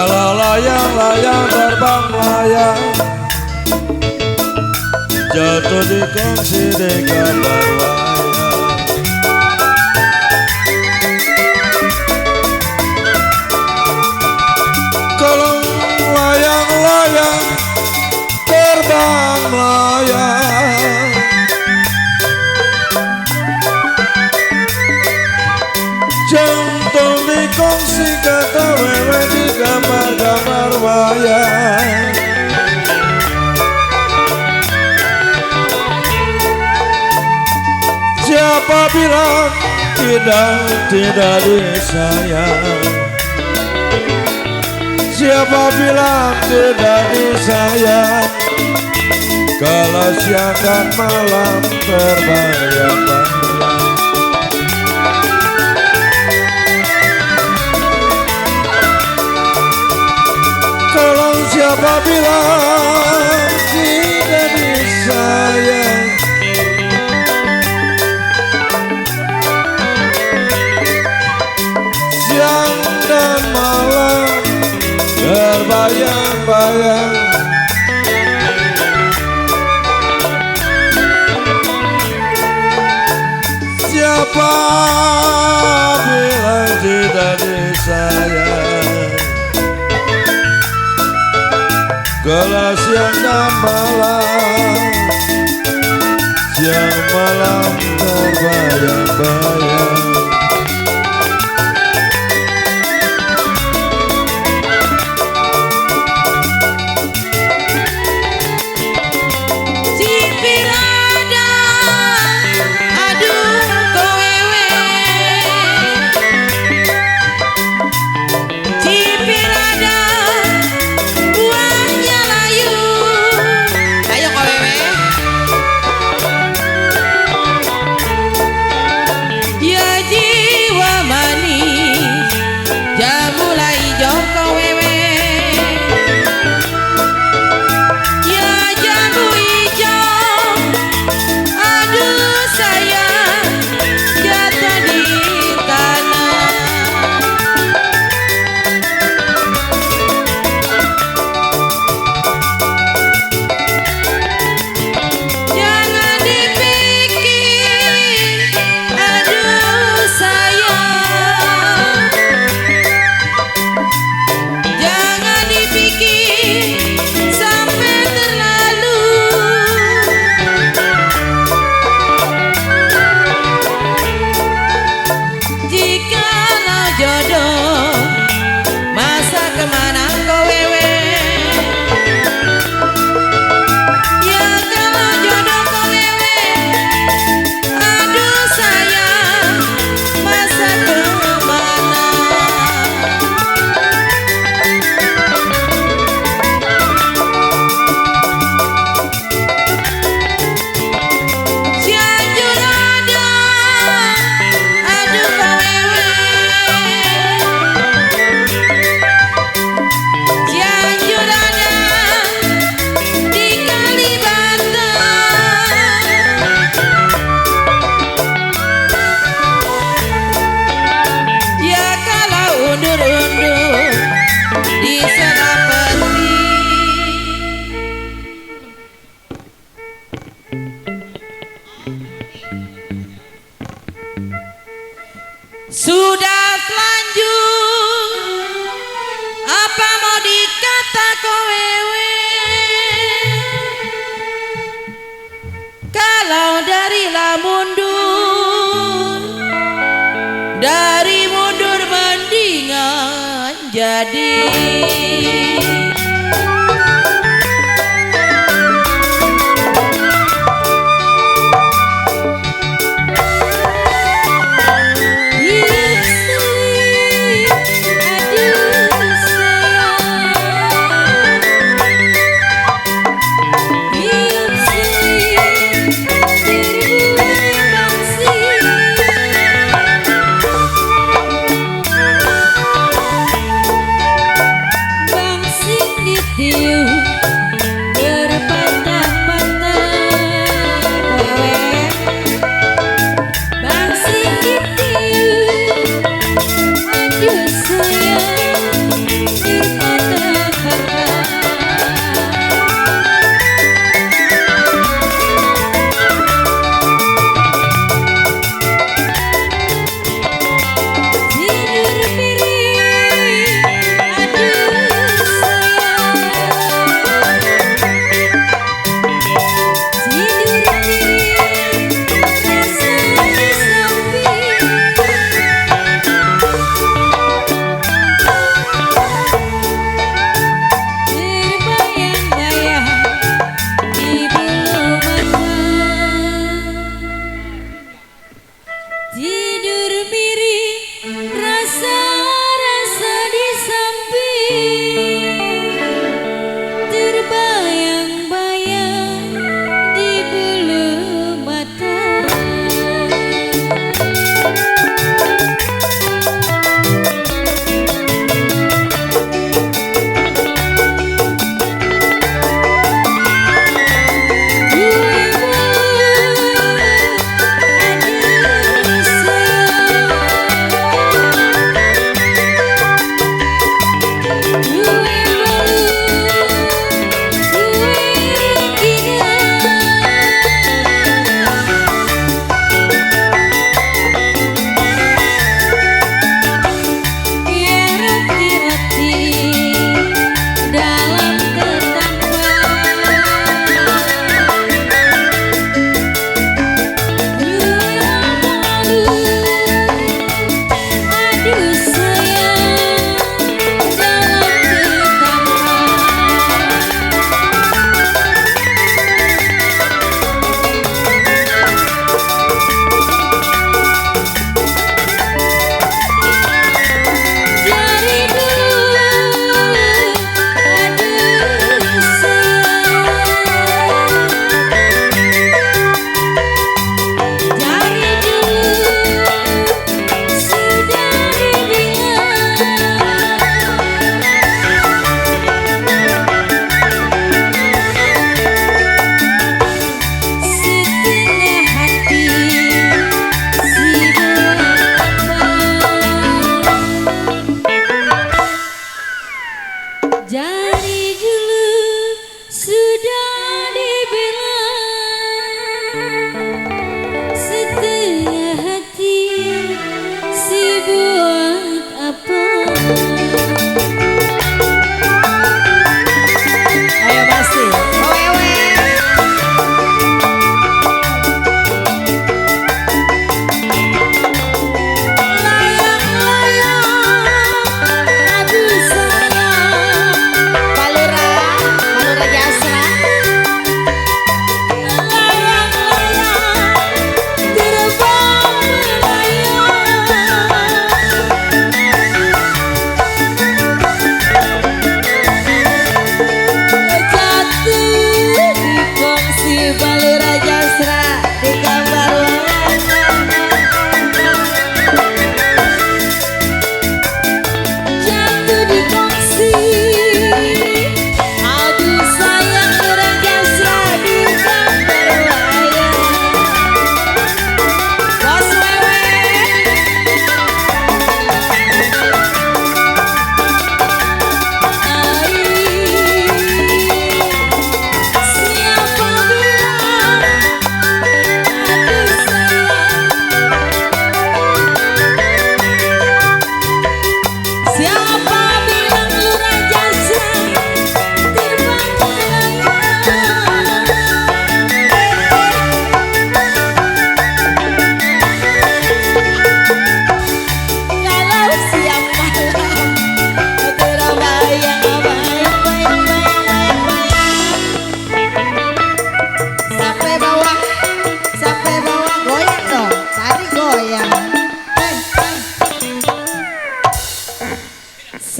Kalau layang-layang terbang layang jatuh di kongsi di kabar wayang. Kalau layang-layang terbang layang jatuh di kongsi kata wewe di kamar-kamar wayang. Siapa bilang tidak disayang? Siapa bilang tidak disayang? Kalau siang dan malam terbayang-bayang. Kalau siapa bilang tidak disayang? Siang dan malam terbayang-bayang. Siapa bilang tidak disayang? Kalau siang dan malam, siang malam terbayang-bayang. Sudah telanjur, apa mau dikata kowewe? Kalau dari mundur mendingan jadi. Bangsi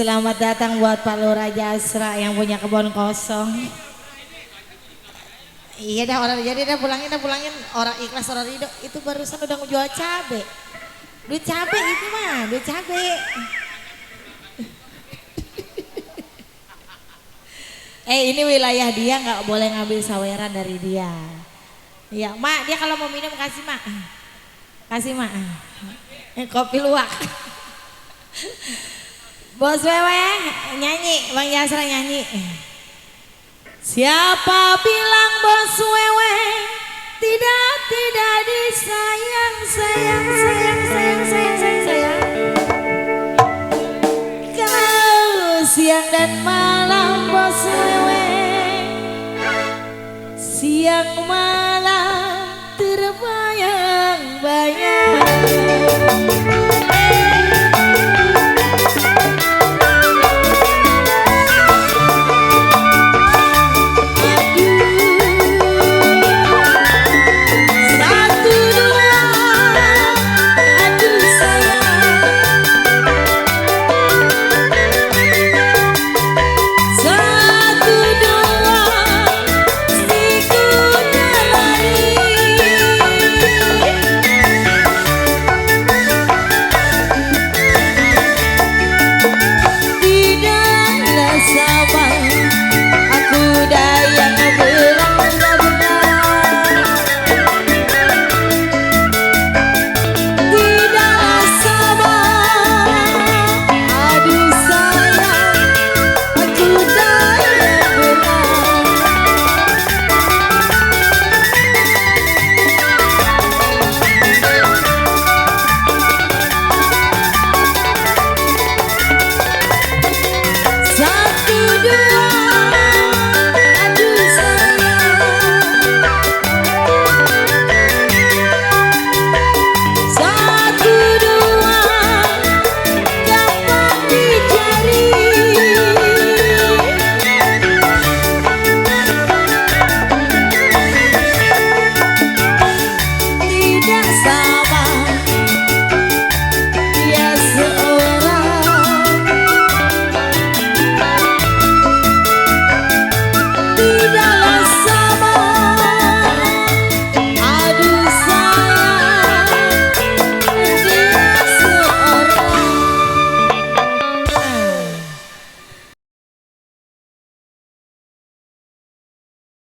Selamat datang buat Pak Lurah Jasra yang punya kebun kosong. Iya dah orang jadi dah pulangin orang ikhlas orang ridho itu barusan udah ngejual cabe. Duit cabe itu mah, duit cabe. Ini wilayah dia nggak boleh ngambil saweran dari dia. Iya, Mak, dia kalau mau minum kasih Mak. Kasih Mak. Kopi luwak. Bos Wewe nyanyi, Bang Jasra nyanyi. Siapa bilang Bos Wewe tidak disayang sayang. Kau siang dan malam Bos Wewe, siang malam